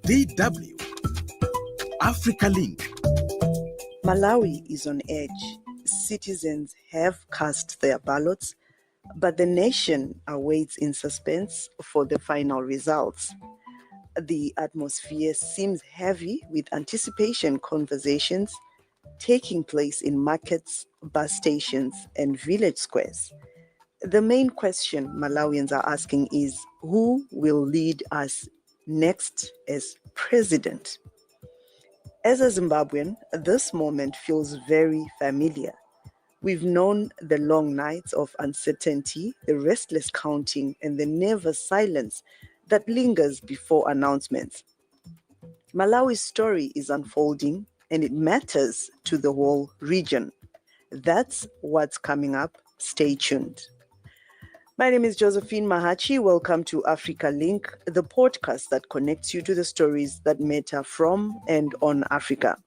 DW Africa Link. Malawi is on edge. Citizens have cast their ballots, but the nation awaits in suspense for the final results. The atmosphere seems heavy with anticipation conversations taking place in markets, bus stations, and village squares. The main question Malawians are asking is, who will lead us next as president? As a Zimbabwean, this moment feels very familiar. We've known the long nights of uncertainty, the restless counting, and the nervous silence that lingers before announcements. Malawi's story is unfolding, and it matters to the whole region. That's what's coming up. Stay tuned. My name is Josephine Mahachi. Welcome to Africa Link, the podcast that connects you to the stories that matter from and on Africa.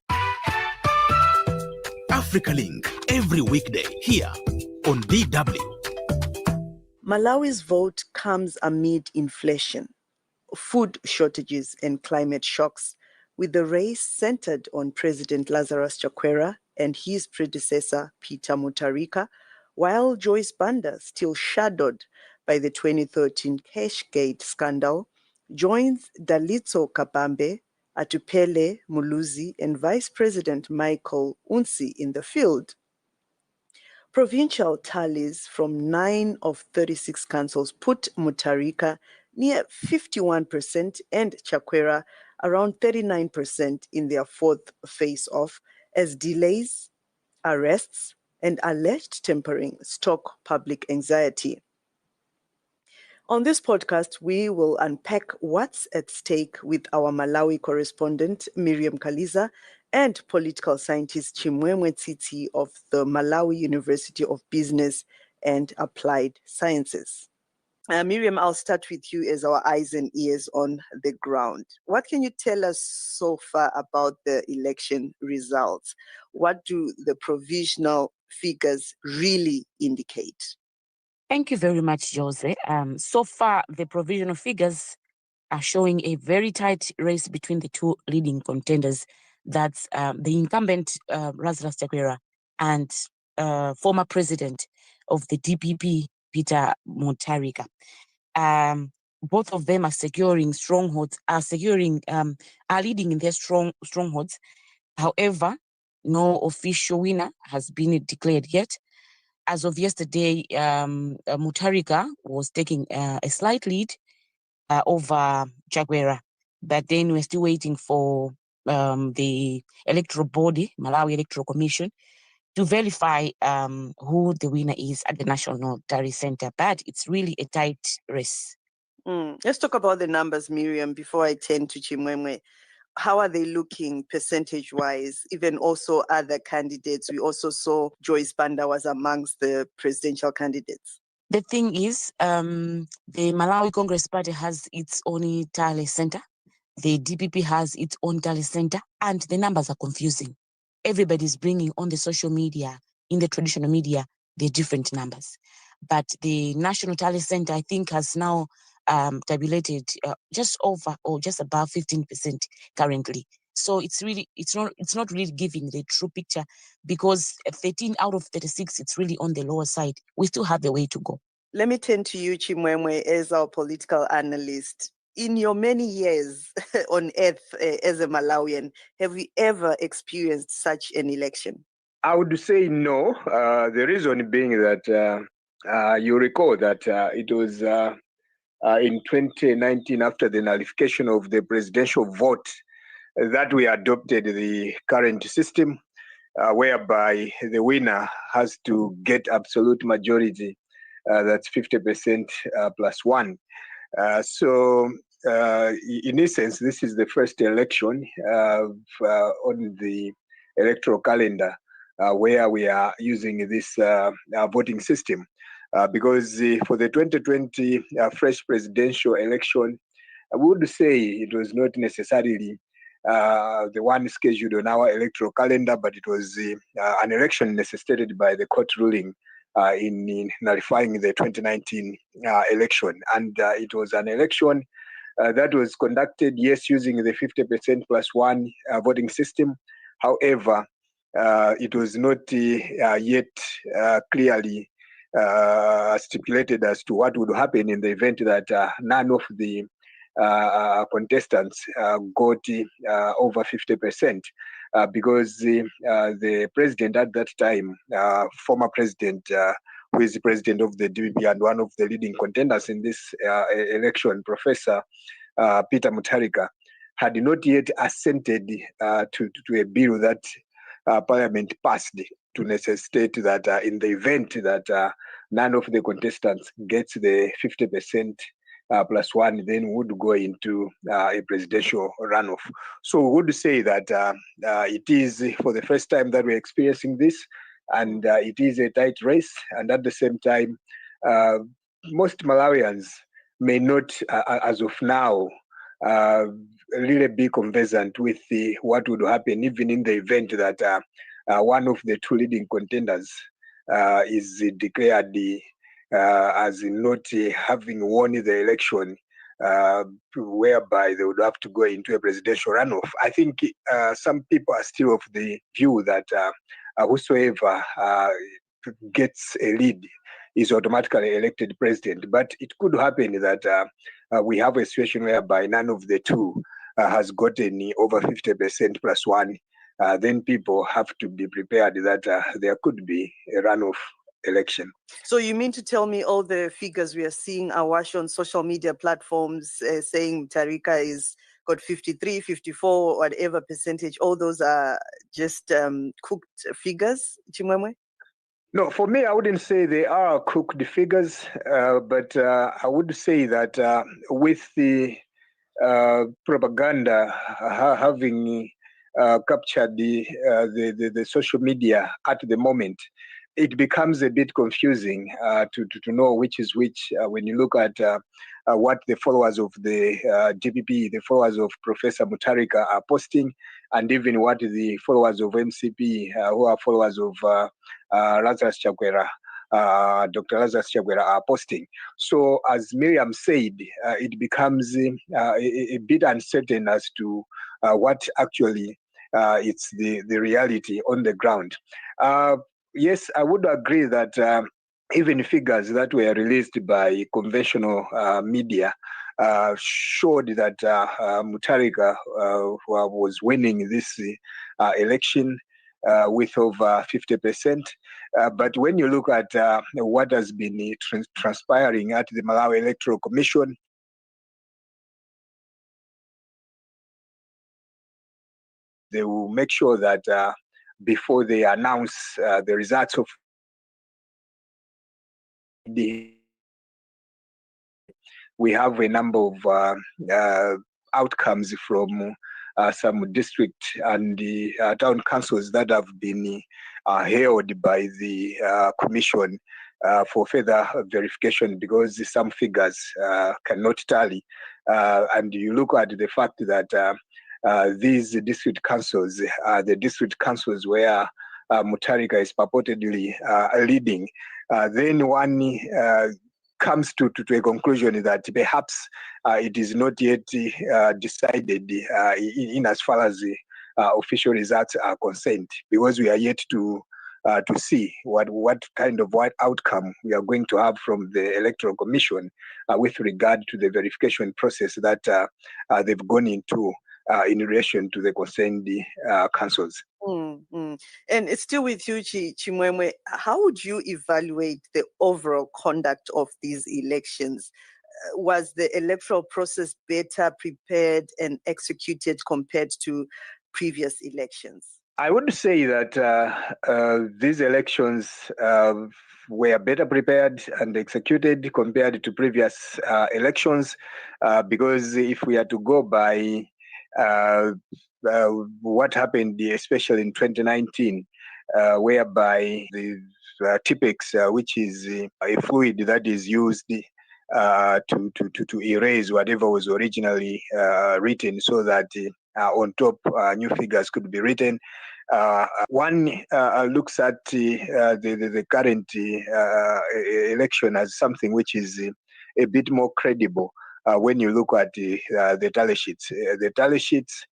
Africa Link, every weekday here on DW. Malawi's vote comes amid inflation, food shortages, and climate shocks, with the race centered on President Lazarus Chakwera and his predecessor, Peter Mutharika, while Joyce Banda, still shadowed by the 2013 Cashgate scandal, joins Dalitso Kabambe, Atupele Muluzi, and Vice President Michael Unsi in the field. Provincial tallies from 9 of 36 councils put Mutharika near 51% and Chakwera around 39% in their fourth face-off as delays, arrests, and alleged tampering stoke public anxiety. On this podcast, we will unpack what's at stake with our Malawi correspondent, Mirriam Kazila, and political scientist Chimwemwe Tsitsi of the Malawi University of Business and Applied Sciences. Mirriam, I'll start with you as our eyes and ears on the ground. What can you tell us so far about the election results? What do the provisional figures really indicate? Thank you very much, Jose. So far, the provisional figures are showing a very tight race between the two leading contenders. That's the incumbent Lazarus Chakwera and former president of the DPP, Peter Mutharika. Both of them are securing strongholds, are leading in their strongholds. However, no official winner has been declared yet. As of yesterday, Mutharika was taking a slight lead over Chakwera, but then we're still waiting for the electoral body, Malawi Electoral Commission, to verify who the winner is at the National Notary Center. But it's really a tight race. Let's talk about the numbers, Mirriam, before I turn to Chimwemwe. How are they looking percentage-wise? Even also other candidates. We also saw Joyce Banda was amongst the presidential candidates. The thing is, the Malawi Congress Party has its own tally center. The DPP has its own tally center, and the numbers are confusing. Everybody's bringing on the social media, in the traditional media, the different numbers. But the National Tally Center, I think, has now tabulated just over or just above 15% currently. So it's not really giving the true picture, because 13 out of 36, it's really on the lower side. We still have a way to go. Let me turn to you, Chimwemwe, as our political analyst. In your many years on earth as a Malawian, have you ever experienced such an election? I would say no. The reason being that you recall that it was in 2019, after the nullification of the presidential vote, that we adopted the current system, whereby the winner has to get absolute majority. That's 50% plus one. So in essence, this is the first election on the electoral calendar where we are using this voting system. Because for the 2020 fresh presidential election, I would say it was not necessarily the one scheduled on our electoral calendar, but it was an election necessitated by the court ruling in nullifying the 2019 election. And it was an election that was conducted, yes, using the 50% plus one voting system. However, it was not yet clearly stipulated as to what would happen in the event that none of the contestants got over 50%, because the president at that time, former president, who is the president of the DPP and one of the leading contenders in this election, Professor Peter Mutharika, had not yet assented to a bill that Parliament passed to necessitate that in the event that none of the contestants gets the 50% plus one, then would go into a presidential runoff. So we would say that it is for the first time that we're experiencing this, and it is a tight race. And at the same time, most Malawians may not, as of now, really be conversant with what would happen, even in the event that one of the two leading contenders is declared as not having won the election, whereby they would have to go into a presidential runoff. I think some people are still of the view that whosoever gets a lead is automatically elected president. But it could happen that we have a situation whereby none of the two has gotten over 50% plus one. Then people have to be prepared that there could be a runoff election. So you mean to tell me all the figures we are seeing are washed on social media platforms saying Mutharika is got 53, 54, whatever percentage, all those are just cooked figures, Chimwemwe? No, for me, I wouldn't say they are cooked figures, but I would say that with the propaganda having captured the social media at the moment, it becomes a bit confusing to know which is which when you look at what the followers of the DPP, the followers of Professor Mutharika are posting, and even what the followers of MCP, who are followers of Lazarus Chakwera, Dr. Lazarus Chakwera, are posting. So as Mirriam said, it becomes a bit uncertain as to what actually it's the reality on the ground. Yes, I would agree that even figures that were released by conventional media showed that Mutharika was winning this election with over 50%. But when you look at what has been transpiring at the Malawi Electoral Commission, they will make sure that before they announce the results of we have a number of outcomes from some district and the town councils that have been held by the commission for further verification, because some figures cannot tally. And you look at the fact that these district councils are the district councils where Mutharika is purportedly leading, then one comes to a conclusion that perhaps it is not yet decided in as far as the official results are concerned, because we are yet to see what kind of outcome we are going to have from the Electoral Commission with regard to the verification process that they've gone into in relation to the concerned councils. Mm-hmm. And it's still with you, Chimwemwe. How would you evaluate the overall conduct of these elections? Was the electoral process better prepared and executed compared to previous elections? I would say that these elections were better prepared and executed compared to previous elections, because if we are to go by what happened, especially in 2019, whereby the Tipex, which is a fluid that is used to erase whatever was originally written, so that on top new figures could be written. One looks at the current election as something which is a bit more credible, when you look at the tally sheets. The tally sheets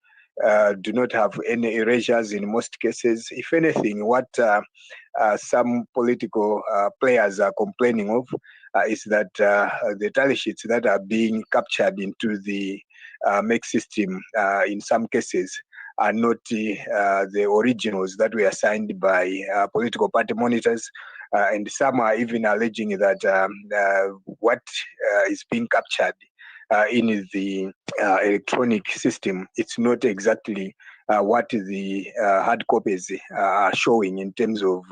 do not have any erasures in most cases. If anything, what some political players are complaining of is that the tally sheets that are being captured into the make system in some cases are not the originals that were signed by political party monitors. And some are even alleging that what is being captured in the electronic system, it's not exactly what the hard copies are showing in terms of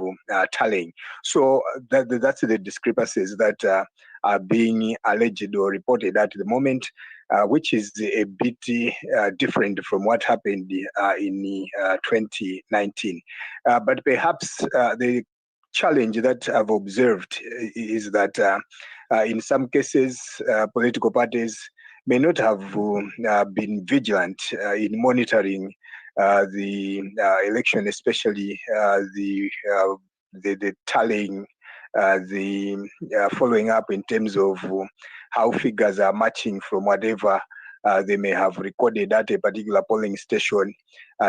tallying. So that's the discrepancies that are being alleged or reported at the moment, which is a bit different from what happened in 2019. But perhaps the challenge that I've observed is that in some cases, political parties may not have been vigilant in monitoring the election, especially the tallying, the following up in terms of how figures are matching from whatever they may have recorded at a particular polling station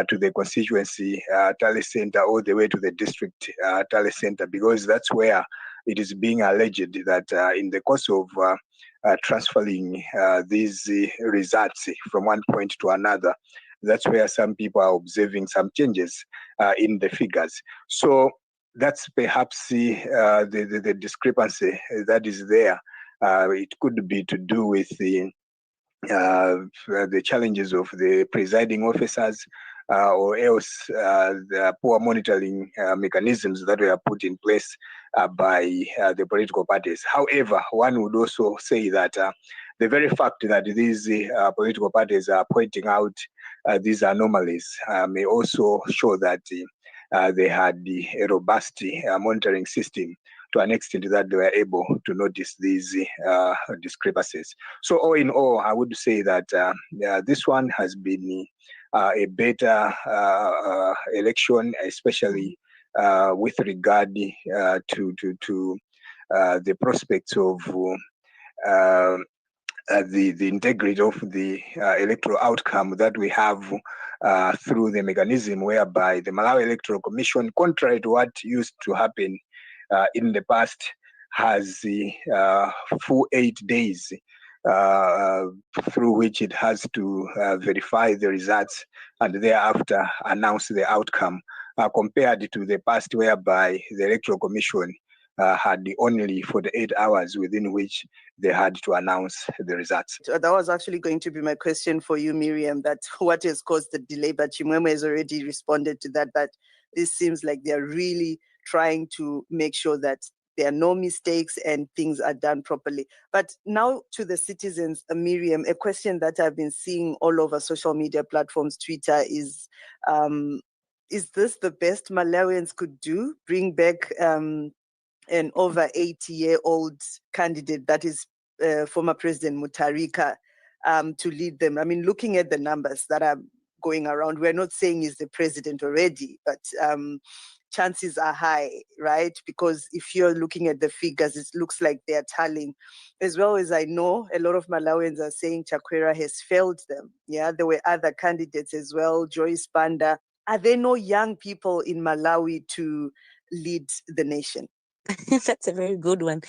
to the constituency tally center all the way to the district tally center, because that's where it is being alleged that in the course of transferring these results from one point to another, that's where some people are observing some changes in the figures. So that's perhaps the discrepancy that is there. It could be to do with the challenges of the presiding officers, or else the poor monitoring mechanisms that were put in place by the political parties. However, one would also say that the very fact that these political parties are pointing out these anomalies may also show that they had a robust monitoring system to an extent that they were able to notice these discrepancies. So all in all, I would say that this one has been a better election, especially with regard to the prospects of the integrity of the electoral outcome that we have through the mechanism whereby the Malawi Electoral Commission, contrary to what used to happen in the past, has full 8 days through which it has to verify the results and thereafter announce the outcome, compared to the past whereby the Electoral Commission had only 48 hours within which they had to announce the results. So that was actually going to be my question for you, Mirriam, that what has caused the delay, but Chimwemwe has already responded to that, that this seems like they're really trying to make sure that there are no mistakes and things are done properly. But now to the citizens, Mirriam, a question that I've been seeing all over social media platforms, Twitter, is this the best Malawians could do? Bring back an over 80-year-old candidate, that is former President Mutharika, to lead them? I mean, looking at the numbers that are going around, we're not saying he's the president already, but chances are high, right? Because if you're looking at the figures, it looks like they're tallying. As well as I know, a lot of Malawians are saying Chakwera has failed them. Yeah, there were other candidates as well, Joyce Banda. Are there no young people in Malawi to lead the nation? That's a very good one.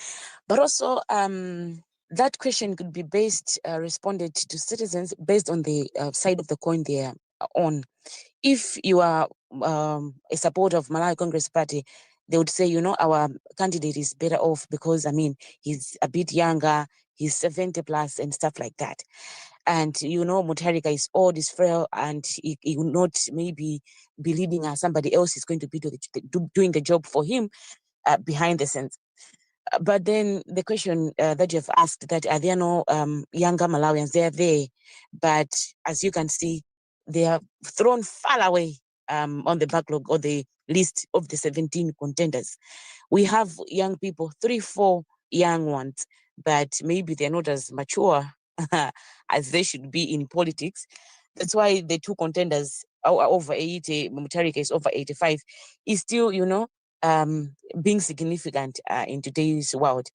But also, that question could be responded to citizens based on the side of the coin they are on. If you are a supporter of Malawi Congress Party, they would say, our candidate is better off because, he's a bit younger, he's 70 plus and stuff like that. And, Mutharika is old, is frail, and he will not maybe be leading us. Somebody else is going to be doing the job for him behind the scenes. But then the question that you have asked, that are there no younger Malawians? They are there, but as you can see, they are thrown far away on the backlog or the list of the 17 contenders. We have young people, 3-4 young ones, but maybe they're not as mature as they should be in politics. That's why the two contenders are over 80, Mutharika is over 85, is still, being significant in today's world.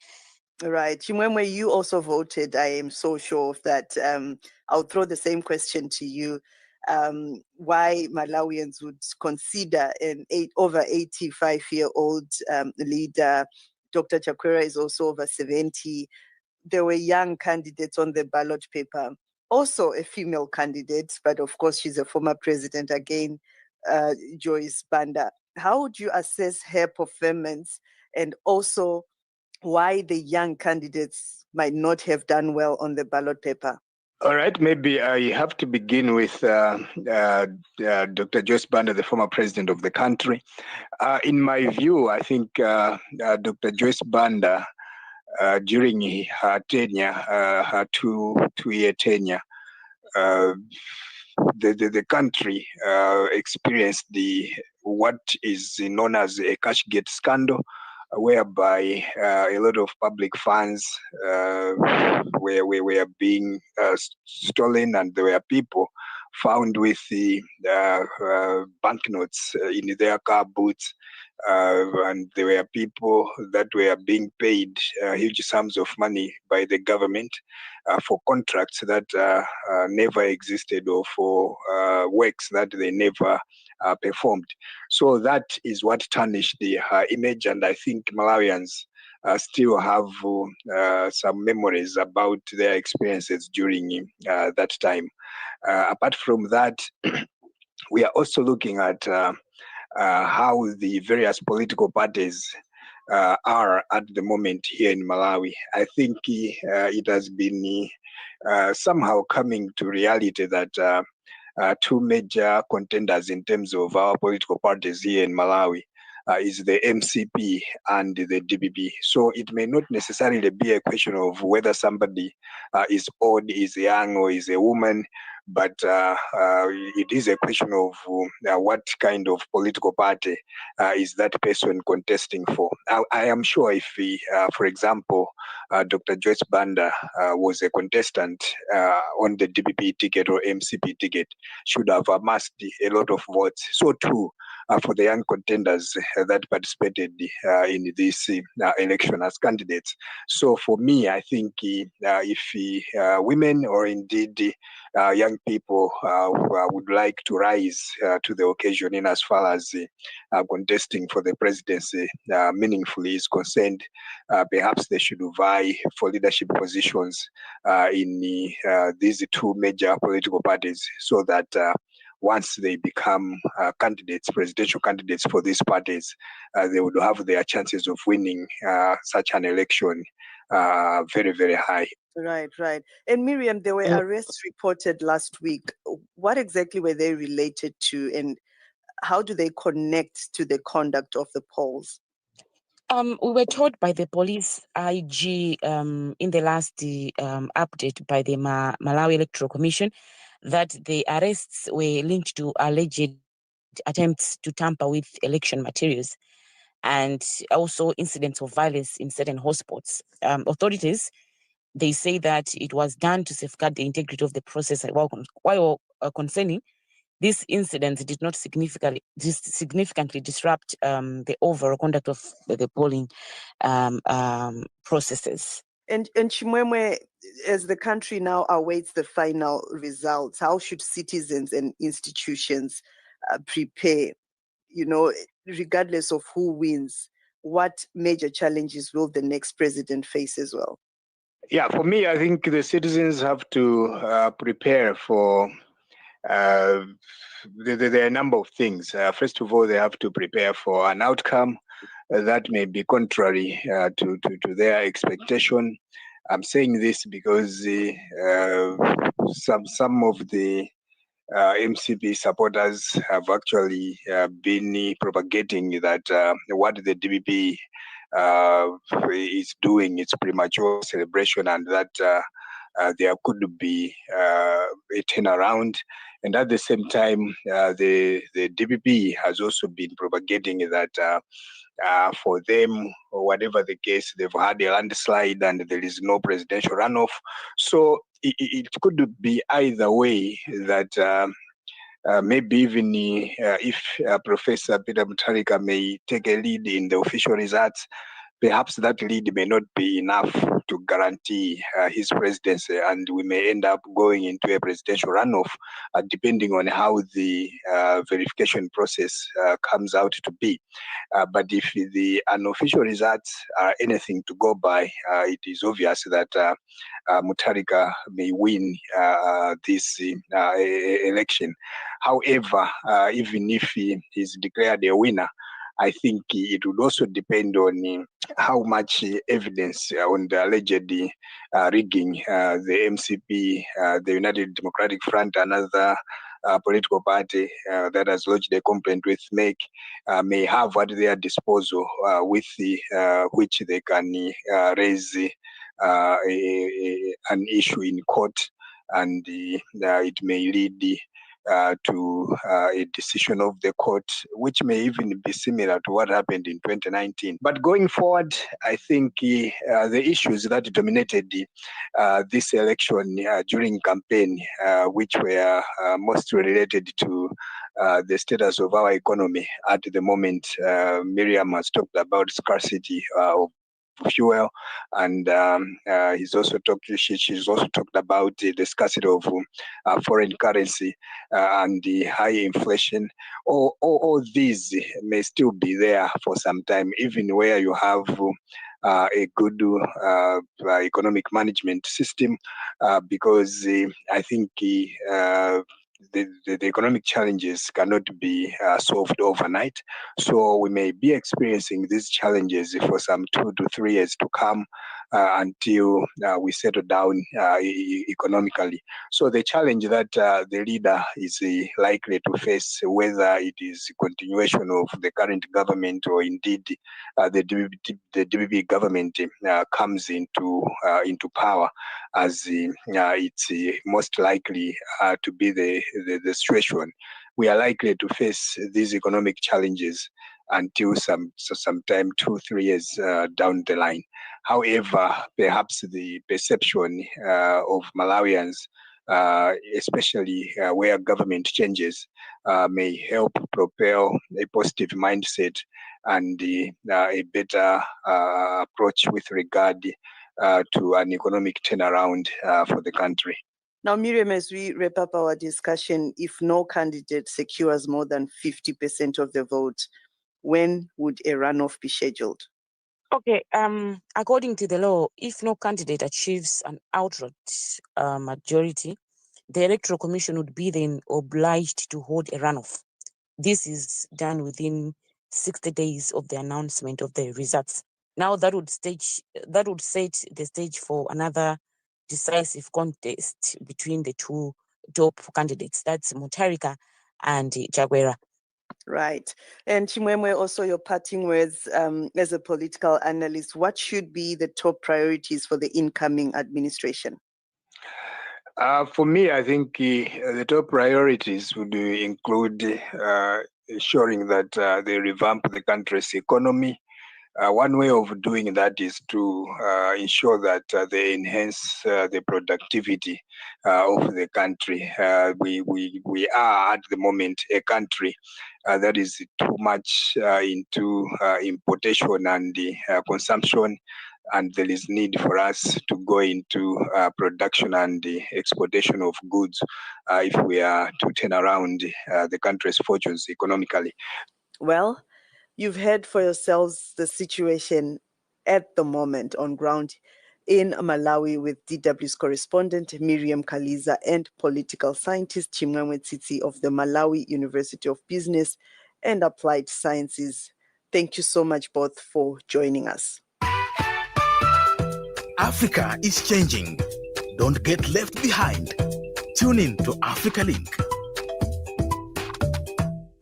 Right. Chimwemwe, you also voted. I am so sure of that. I'll throw the same question to you. Why Malawians would consider an over 85-year-old leader. Dr. Chakwera is also over 70. There were young candidates on the ballot paper. Also a female candidate, but of course she's a former president again, Joyce Banda. How would you assess her performance, and also why the young candidates might not have done well on the ballot paper? All right, maybe I have to begin with Dr. Joyce Banda, the former president of the country. In my view, I think Dr. Joyce Banda, during her tenure, her two-year tenure, the country experienced what is known as a Cashgate scandal, whereby a lot of public funds were being stolen, and there were people found with the banknotes in their car boots. And there were people that were being paid huge sums of money by the government for contracts that never existed, or for works that they never performed. So that is what tarnished the image, and I think Malawians still have some memories about their experiences during that time. Apart from that, we are also looking at how the various political parties are at the moment here in Malawi. I think it has been somehow coming to reality that two major contenders in terms of our political parties here in Malawi is the MCP and the DBB. So it may not necessarily be a question of whether somebody is old, is young, or is a woman, but it is a question of what kind of political party is that person contesting for. I am sure if, for example, Dr. Joyce Banda was a contestant on the DBB ticket or MCP ticket, should have amassed a lot of votes. So too, for the young contenders that participated in this election as candidates. So for me, I think if women, or indeed young people would like to rise to the occasion in as far as contesting for the presidency meaningfully is concerned, perhaps they should vie for leadership positions in these two major political parties, so that once they become presidential candidates for these parties, they would have their chances of winning such an election very, very high. Right, right. And Mirriam, there were arrests reported last week. What exactly were they related to, and how do they connect to the conduct of the polls? We were told by the police IG in the last update by the Malawi Electoral Commission that the arrests were linked to alleged attempts to tamper with election materials and also incidents of violence in certain hotspots. Authorities, they say that it was done to safeguard the integrity of the process, while concerning these incidents did not significantly disrupt the overall conduct of the polling processes. And Chimwemwe, as the country now awaits the final results, how should citizens and institutions prepare? You know, regardless of who wins, what major challenges will the next president face as well? Yeah, for me, I think the citizens have to prepare for there are a number of things. First of all, they have to prepare for an outcome that may be contrary to their expectation. I'm saying this because some of the MCP supporters have actually been propagating that what the DBP is doing, it's premature celebration, and that there could be a turnaround. And at the same time, the DBP has also been propagating that for them, or whatever the case, they've had a landslide and there is no presidential runoff. So it could be either way, that maybe even if Professor Peter Mutharika may take a lead in the official results, perhaps that lead may not be enough to guarantee his presidency, and we may end up going into a presidential runoff, depending on how the verification process comes out to be. But if the unofficial results are anything to go by, it is obvious that Mutharika may win this election. However, even if he is declared a winner, I think it would also depend on how much evidence on the alleged rigging the MCP, the United Democratic Front, another political party that has lodged a complaint with MEC, may have at their disposal with which they can raise an issue in court, and it may lead to a decision of the court, which may even be similar to what happened in 2019. But going forward, I think the issues that dominated this election during campaign, which were mostly related to the status of our economy at the moment. Mirriam has talked about scarcity of fuel, and she's also talked about the scarcity of foreign currency and the high inflation. All these may still be there for some time, even where you have a good economic management system, because I think the economic challenges cannot be solved overnight. So we may be experiencing these challenges for some 2 to 3 years to come until we settle down economically. So the challenge that the leader is likely to face, whether it is continuation of the current government or indeed the DBB government comes into power, as it's most likely to be the situation. We are likely to face these economic challenges until sometime 2-3 years down the line. However, perhaps the perception of Malawians, especially where government changes, may help propel a positive mindset and a better approach with regard to an economic turnaround for the country. Now, Mirriam, as we wrap up our discussion, if no candidate secures more than 50% of the vote, when would a runoff be scheduled? Okay, according to the law, if no candidate achieves an outright majority, the Electoral Commission would be then obliged to hold a runoff. This is done within 60 days of the announcement of the results. Now that would set the stage for another decisive contest between the two top candidates. That's Mutharika and Chakwera. Right. And Chimwemwe, also your parting words as a political analyst, what should be the top priorities for the incoming administration? For me, I think the top priorities would include ensuring that they revamp the country's economy. One way of doing that is to ensure that they enhance the productivity of the country. We are at the moment a country that is too much into importation and consumption, and there is need for us to go into production and the exportation of goods if we are to turn around the country's fortunes economically. Well, you've heard for yourselves the situation at the moment on ground in Malawi with DW's correspondent Mirriam Kazila and political scientist Chimwemwe Tsitsi of the Malawi University of Business and Applied Sciences. Thank you so much both for joining us. Africa is changing. Don't get left behind. Tune in to Africa Link.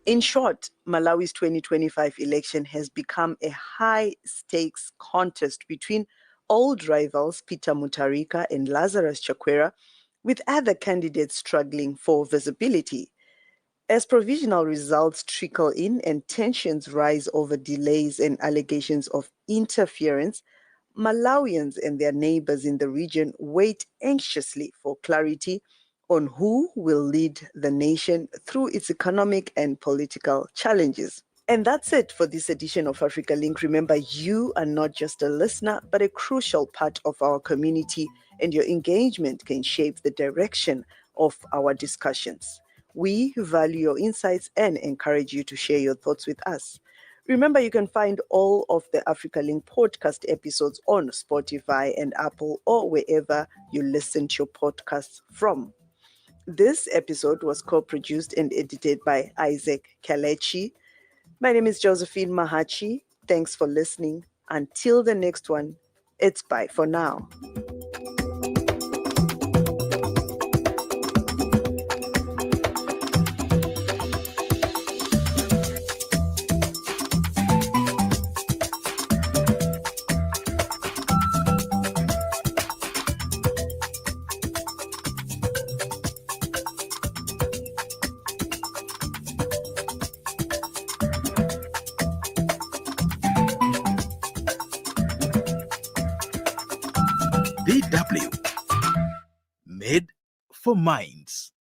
In short, Malawi's 2025 election has become a high-stakes contest between old rivals Peter Mutharika and Lazarus Chakwera, with other candidates struggling for visibility. As provisional results trickle in and tensions rise over delays and allegations of interference, Malawians and their neighbors in the region wait anxiously for clarity on who will lead the nation through its economic and political challenges. And that's it for this edition of Africa Link. Remember, you are not just a listener, but a crucial part of our community, and your engagement can shape the direction of our discussions. We value your insights and encourage you to share your thoughts with us. Remember, you can find all of the Africa Link podcast episodes on Spotify and Apple, or wherever you listen to your podcasts from. This episode was co-produced and edited by Isaac Kalechi. My name is Josephine Mahachi. Thanks for listening. Until the next one, it's bye for now. DW. Made for Minds.